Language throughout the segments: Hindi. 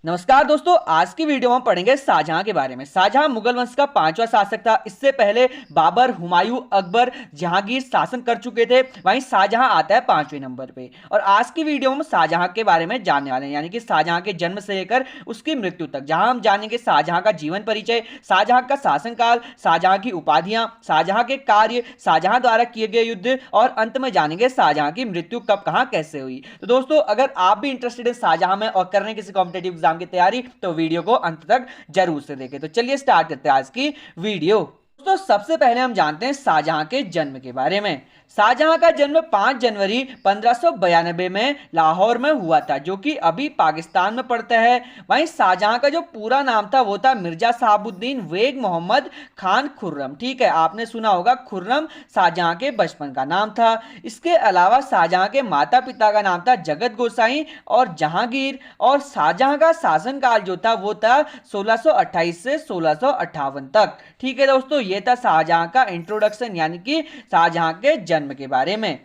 नमस्कार दोस्तों, आज की वीडियो में पढ़ेंगे शाहजहां के बारे में। शाहजहां मुगल वंश का पांचवा शासक था। इससे पहले बाबर, हुमायूं, अकबर, जहांगीर शासन कर चुके थे। वहीं शाहजहां आता है पांचवें नंबर पे। और आज की वीडियो में शाहजहां के बारे में जानने वाले हैं, यानी कि शाहजहां के जन्म से लेकर उसकी मृत्यु तक, जहां हम जानेंगे शाहजहां का जीवन परिचय, शाहजहां का शासनकाल, शाहजहां की उपाधियां, शाहजहां के कार्य, शाहजहां द्वारा किए गए युद्ध और अंत में जानेंगे शाहजहां की मृत्यु कब कहां कैसे हुई। तो दोस्तों, अगर आप भी इंटरेस्टेड है शाहजहां में और कर रहे हैं किसी कॉम्पिटेटिव एग्जाम की तैयारी, तो वीडियो को अंत तक जरूर से देखें। तो चलिए स्टार्ट करते हैं आज की वीडियो। तो सबसे पहले हम जानते हैं शाहजहां के जन्म के बारे में। शाहजहां का जन्म 5 जनवरी 1592 में लाहौर में हुआ था, जो कि अभी पाकिस्तान में पड़ता है। वहीं शाहजहां का जो पूरा नाम था वो था मिर्जा साहबुद्दीन वेग मोहम्मद खान खुर्रम। ठीक है, आपने सुना होगा खुर्रम शाहजहां के बचपन का नाम था। इसके अलावा शाहजहां के माता पिता का नाम था जगत गोसाई और जहांगीर। और शाहजहां का शासनकाल जो था वो था 1628 से 1658 तक। ठीक है दोस्तों, ये था शाहजहां का इंट्रोडक्शन, यानी कि शाहजहां के जन्म के बारे में।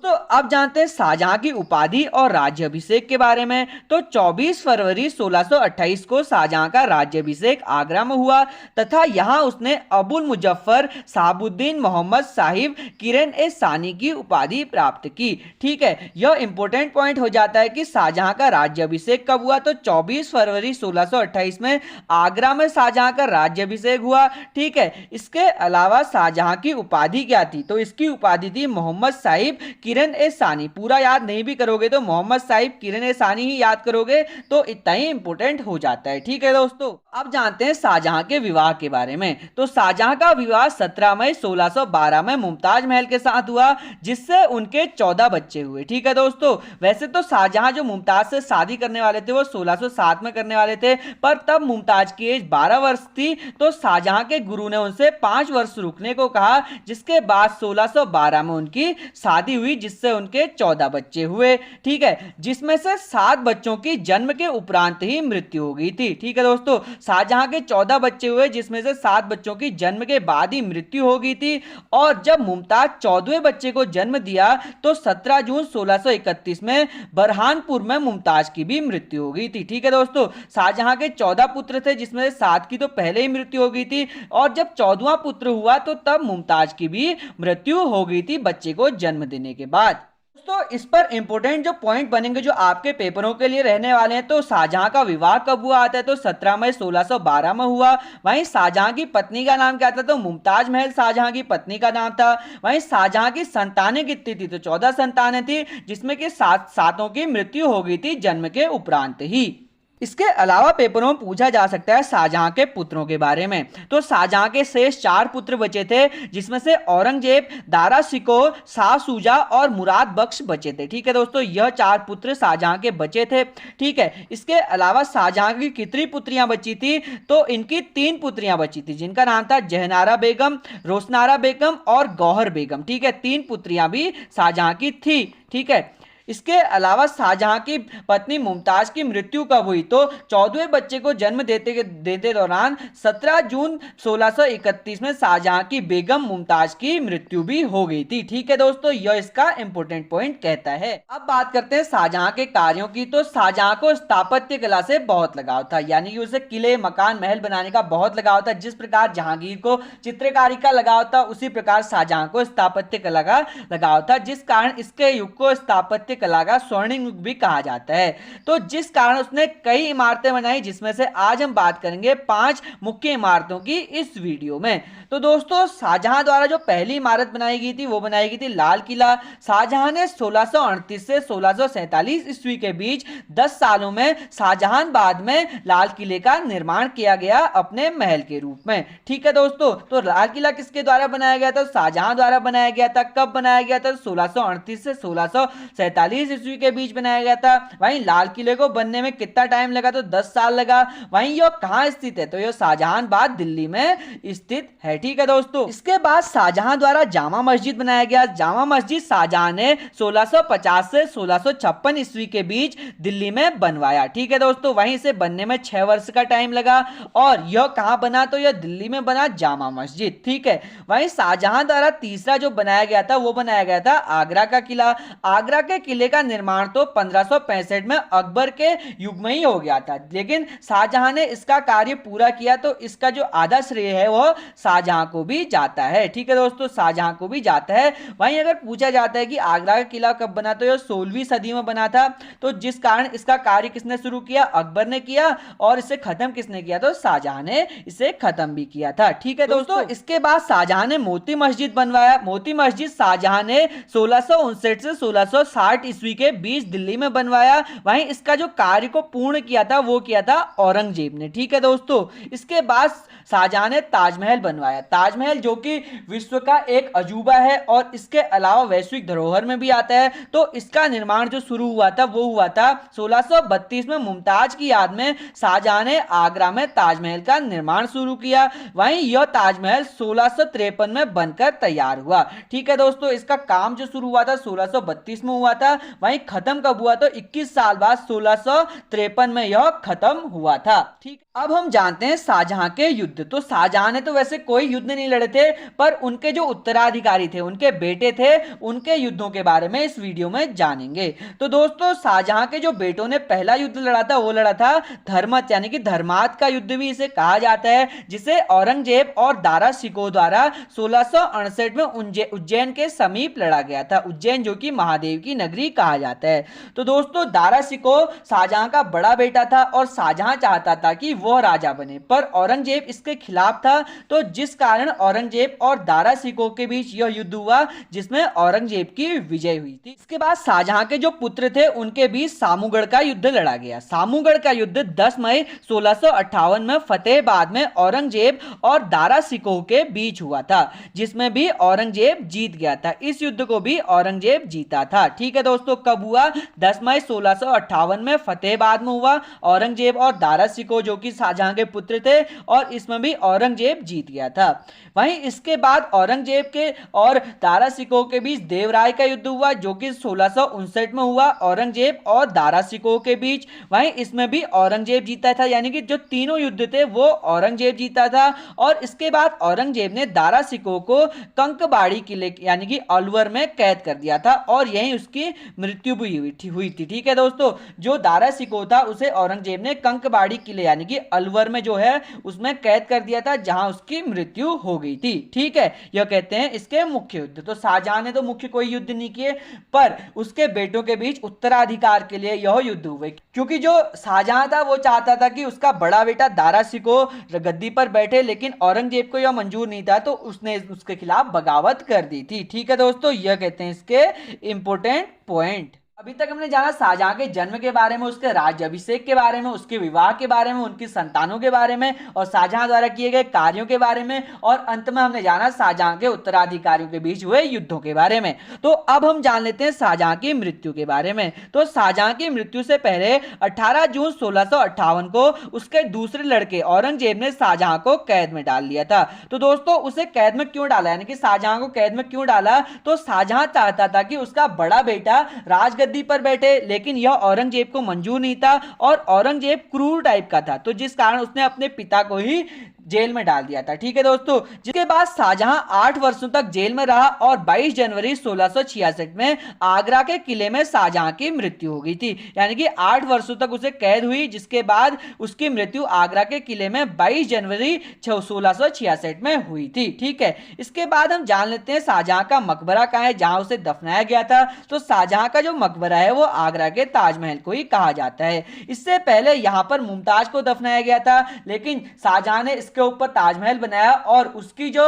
तो अब जानते हैं शाहजहां की उपाधि और राज्याभिषेक के बारे में। तो 24 फरवरी 1628 को शाहजहां का राज्याभिषेक आगरा में हुआ तथा यहां उसने अबुल मुजफ्फर साहबुद्दीन मोहम्मद साहिब किरण ए सानी की उपाधि प्राप्त की। ठीक है, यह इंपॉर्टेंट पॉइंट हो जाता है कि शाहजहां का राज्याभिषेक कब हुआ। तो 24 फरवरी 1628 में आगरा में शाहजहां का राज्याभिषेक हुआ। ठीक है, इसके अलावा शाहजहां की उपाधि क्या थी? तो इसकी उपाधि थी मोहम्मद साहिब किरण ए सानी। पूरा याद नहीं भी करोगे तो मोहम्मद साहिब किरण ए सानी ही याद करोगे तो इतना ही इंपोर्टेंट हो जाता है। ठीक है दोस्तों, अब जानते हैं शाहजहां के विवाह के बारे में। तो शाहजहां का विवाह 17 मई 1612 में मुमताज महल के साथ हुआ, जिससे उनके 14 बच्चे हुए। ठीक है दोस्तों, वैसे तो शाहजहां जो मुमताज से शादी करने वाले थे वो 1607 में करने वाले थे, पर तब मुमताज की एज 12 वर्ष थी। तो शाहजहां के गुरु ने उनसे 5 वर्ष रुकने को कहा, जिसके बाद 1612 में उनकी शादी हुई, जिससे उनके 14 बच्चे हुए। ठीक है, जिसमें से 7 बच्चों की जन्म के उपरांत ही मृत्यु हो गई थी। ठीक है दोस्तों, शाहजहां के 14 बच्चे हुए, जिसमें से 7 बच्चों की जन्म के बाद ही मृत्यु हो गई थी। और जब मुमताज 14वें बच्चे को जन्म दिया तो 17 जून 1631 में बरहानपुर में मुमताज की भी मृत्यु हो गई थी। ठीक है दोस्तों, शाहजहां के 14 पुत्र थे, जिसमें से 7 की तो पहले ही मृत्यु हो गई थी, और जब 14वां पुत्र हुआ तो तब मुमताज की भी मृत्यु हो गई थी बच्चे को जन्म देने के बाद। तो इस पर इंपॉर्टेंट जो पॉइंट बनेंगे जो आपके पेपरों के लिए रहने वाले हैं, तो शाहजहां का विवाह कब हुआ आता है? तो 17 मई 1612 में हुआ। वहीं शाहजहां की पत्नी का नाम क्या था? तो मुमताज महल शाहजहां की पत्नी का नाम था। वहीं शाहजहां की संतानें कितनी थी? तो 14 संतानें थी, जिसमें कि 7 की मृत्यु हो गई थी जन्म के उपरांत ही। इसके अलावा पेपरों में पूछा जा सकता है शाहजहां के पुत्रों के बारे में। तो शाहजहां के शेष 4 पुत्र बचे थे, जिसमें से औरंगजेब, दारा शिकोह, शाह सूजा और मुराद बख्श बचे थे। ठीक है दोस्तों, यह 4 पुत्र शाहजहां के बचे थे। ठीक है, इसके अलावा शाहजहां की कितनी पुत्रियां बची थी? तो इनकी 3 पुत्रियां बची थी, जिनका नाम था जहनारा बेगम, रोशनारा बेगम और गौहर बेगम। ठीक है, 3 पुत्रियां भी शाहजहां की थी। ठीक है, इसके अलावा शाहजहां की पत्नी मुमताज की मृत्यु कब हुई? तो 14वें बच्चे को जन्म देते दौरान 17 जून 1631 में शाहजहां की बेगम मुमताज की मृत्यु भी हो गई थी। ठीक है दोस्तों, यह इसका इंपॉर्टेंट पॉइंट कहता है। अब बात करते हैं शाहजहां के कार्यों की। तो शाहजहां को स्थापत्य कला से बहुत लगाव था, यानी कि उसे किले, मकान, महल बनाने का बहुत लगाव था। जिस प्रकार जहांगीर को चित्रकारी का लगाव था, उसी प्रकार शाहजहां को स्थापत्य कला का लगाव था, जिस कारण इसके युग को स्थापत्य कला का स्वर्णिम युग भी कहा जाता है। तो जिस कारण उसने कई इमारतें बनाई, जिसमें से आज हम बात करेंगे 5 मुख्य इमारतों की इस वीडियो में। तो दोस्तों, शाहजहां द्वारा जो पहली इमारत बनाई गई थी वो बनाई गई थी लाल किला। शाहजहां ने 1638 से 1647 ईस्वी के बीच 10 सालों में शाहजहांबाद में लाल किले का निर्माण किया गया अपने महल के रूप में। ठीक है दोस्तों, तो लाल किला किसके द्वारा बनाया गया था? शाहजहां द्वारा बनाया गया था। कब बनाया गया था? 1638 से 1647 ईस्वी के बीच बनाया गया था। वहीं लाल किले को बनने में कितना टाइम लगा? तो 10 साल लगा। वहीं यह कहां स्थित है? तो यह शाहजहांबाद दिल्ली में स्थित है। ठीक है दोस्तों, इसके बाद शाहजहां द्वारा जामा मस्जिद बनाया गया। जामा मस्जिद शाहजहां ने 1650 से 1656 ईस्वी के बीच दिल्ली में बनवाया। ठीक है दोस्तों, वहीं से बनने में 6 वर्ष का टाइम लगा। और यह कहां बना? तो यह दिल्ली में बना, जामा मस्जिद। ठीक है, वहीं शाहजहां द्वारा तीसरा जो बनाया गया था वो बनाया गया था आगरा का किला। आगरा के किले का निर्माण तो 1565 में अकबर के युग में ही हो गया था, लेकिन शाहजहां ने इसका कार्य पूरा किया तो इसका जो आधा श्रेय है वो शाहजहां को भी जाता है। ठीक है दोस्तों, शाहजहां को भी जाता है। वहीं अगर पूछा जाता है कि आगरा का किला कब बना, तो यह 16वीं सदी में बना था। तो जिस कारण इसका कार्य किसने शुरू किया, अकबर ने किया, और इसे खत्म किसने किया, तो शाहजहां ने इसे खत्म भी किया था। ठीक है दोस्तों, इसके बाद शाहजहां ने मोती मस्जिद बनवाया। मोती मस्जिद शाहजहां ने 1659 से 1660 ईस्वी के बीच दिल्ली में बनवाया। वहीं इसका जो कार्य को पूर्ण किया था वो किया था औरंगजेब ने। ठीक है दोस्तों, इसके बाद शाहजहां ने ताजमहल बनवाया। ताजमहल जो कि विश्व का एक अजूबा है और इसके अलावा वैश्विक धरोहर में भी आता है। तो इसका निर्माण जो शुरू हुआ था वो हुआ था 1632 में मुमताज की याद में शाहजहां ने आगरा में ताजमहल का निर्माण शुरू किया। वहीं यह ताजमहल 1653 में बनकर तैयार हुआ। ठीक है दोस्तों, इसका काम जो शुरू हुआ था 1632 में हुआ था, वहीं खत्म कब हुआ, तो 21 साल बाद 1653 में यह खत्म हुआ था। ठीक, अब हम जानते हैं शाहजहां के युद्ध। तो शाहजहां ने तो वैसे कोई युद्ध नहीं लड़े थे, पर उनके जो उत्तराधिकारी थे, उनके बेटे थे, उनके युद्धों के बारे में इस वीडियो में जानेंगे। तो दोस्तों, शाहजहां के जो बेटों ने पहला युद्ध लड़ा था वो लड़ा था धर्मत यानी कि धर्मात का युद्ध भी इसे कहा जाता है, जिसे औरंगजेब और दारा शिकोह द्वारा 1668 में उज्जैन के समीप लड़ा गया था। उज्जैन जो कि महादेव की नगरी कहा जाता है। तो दोस्तों, दारा शिकोह शाहजहां का बड़ा बेटा था और शाहजहां चाहता था कि वह राजा बने, पर औरंगजेब इसके खिलाफ था। तो जिस कारण औरंगजेब और दारा शिकोह के बीच यह युद्ध हुआ, जिसमें औरंगजेब की विजय हुई थी। इसके बाद शाहजहां के जो पुत्र थे उनके बीच सामूगढ़ का युद्ध लड़ा गया। सामूगढ़ का युद्ध 10 मई 1658 में फतेहाबाद में औरंगजेब और दारा शिकोह के बीच हुआ था, जिसमें भी औरंगजेब जीत गया था। इस युद्ध को भी औरंगजेब जीता था। ठीक है दोस्तों, कब हुआ, 10 मई 1658 में फतेहाबाद में हुआ। औरंगजेब और दारा शिकोह जो कि शाहजहां के पुत्र थे, और इसमें भी औरंगजेब जीत गया था। वहीं इसके बाद औरंगजेब के और दारा शिकोह के बीच देवराय का युद्ध हुआ, जो कि 1659 में हुआ, औरंगजेब और दारा शिकोह के बीच। वहीं इसमें भी औरंगजेब जीता था, यानी कि जो तीनों युद्ध थे वो औरंगजेब जीता था। और इसके बाद औरंगजेब ने दारा शिकोह को कंकबाड़ी किले यानी कि अलवर में कैद कर दिया था, और यहीं उसकी मृत्यु भी हुई थी। ठीक है दोस्तों, जो दारा शिकोह था उसे औरंगजेब ने कंकबाड़ी किले यानी कि अलवर में जो है उसमें कैद कर दिया था, जहां उसकी मृत्यु हो गई थी। ठीक है, यह कहते हैं इसके मुख्य युद्ध। तो शाहजहां ने तो मुख्य कोई युद्ध नहीं किए, पर उसके बेटों के बीच उत्तराधिकार के लिए यह युद्ध हुए, क्योंकि जो शाहजहां था वो चाहता था कि उसका बड़ा बेटा दारा शिकोह गद्दी पर बैठे, लेकिन औरंगजेब को यह मंजूर नहीं था, तो उसने उसके खिलाफ बगावत कर दी थी। ठीक है दोस्तों, यह कहते हैं इसके इंपोर्टेंट पॉइंट। अभी तक हमने जाना शाहजहां के जन्म के बारे में, उसके राज्याभिषेक के बारे में, उसके विवाह के बारे में, उनकी संतानों के बारे में, और शाहजहां द्वारा किए गए कार्यों के बारे में, और अंत में हमने जाना शाहजहां के उत्तराधिकारियों के बीच हुए युद्धों के बारे में। तो अब हम जान लेते हैं शाहजहां की मृत्यु के बारे में। तो शाहजहां की मृत्यु से पहले 18 जून 1658 को उसके दूसरे लड़के औरंगजेब ने शाहजहां को कैद में डाल लिया था। तो दोस्तों, उसे कैद में क्यों डाला, यानी कि शाहजहां को कैद में क्यों डाला, तो शाहजहां चाहता था कि उसका बड़ा बेटा राजगद्दी पर बैठे, लेकिन यह औरंगजेब को मंजूर नहीं था, और औरंगजेब क्रूर टाइप का था, तो जिस कारण उसने अपने पिता को ही जेल में डाल दिया था। ठीक है दोस्तों, जिसके बाद शाहजहां 8 वर्षों तक जेल में रहा, और 22 जनवरी 1666 में आगरा के किले में शाहजहां की मृत्यु हो गई थी। यानी कि 8 वर्षों तक उसे कैद हुई, जिसके बाद उसकी मृत्यु आगरा के किले में 22 जनवरी 1666 में हुई थी। ठीक है, इसके बाद हम जान लेते हैं शाहजहां का मकबरा कहां है, जहां उसे दफनाया गया था। तो शाहजहां का जो मकबरा है वो आगरा के ताजमहल को ही कहा जाता है। इससे पहले यहां पर मुमताज को दफनाया गया था, लेकिन शाहजहां ने इसके ऊपर ताजमहल बनाया, और उसकी जो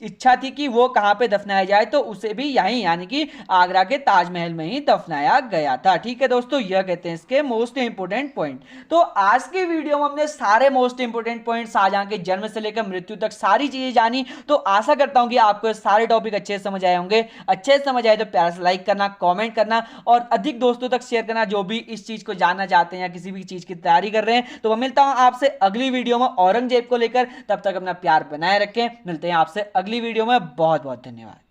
इच्छा थी कि वो कहां पे दफनाया जाए, तो उसे भी यहीं यानी कि आगरा के ताजमहल में ही दफनाया गया था। ठीक है दोस्तों, यह कहते हैं इसके मोस्ट इंपोर्टेंट पॉइंट। तो आज की वीडियो में हमने सारे मोस्ट इंपोर्टेंट पॉइंट शाहजहां के जन्म से लेकर मृत्यु तक सारी चीजें जानी। तो आशा करता हूं कि आपको सारे टॉपिक अच्छे से समझ आए होंगे। अच्छे से समझ आए तो प्यार से लाइक करना, कमेंट करना, और अधिक दोस्तों तक शेयर करना जो भी इस चीज को जानना चाहते हैं या किसी भी चीज की तैयारी कर रहे हैं। तो मैं मिलता हूं आपसे अगली वीडियो में औरंगजेब को लेकर। तब तक अपना प्यार बनाए रखें। मिलते हैं आपसे अगली वीडियो में। बहुत बहुत धन्यवाद।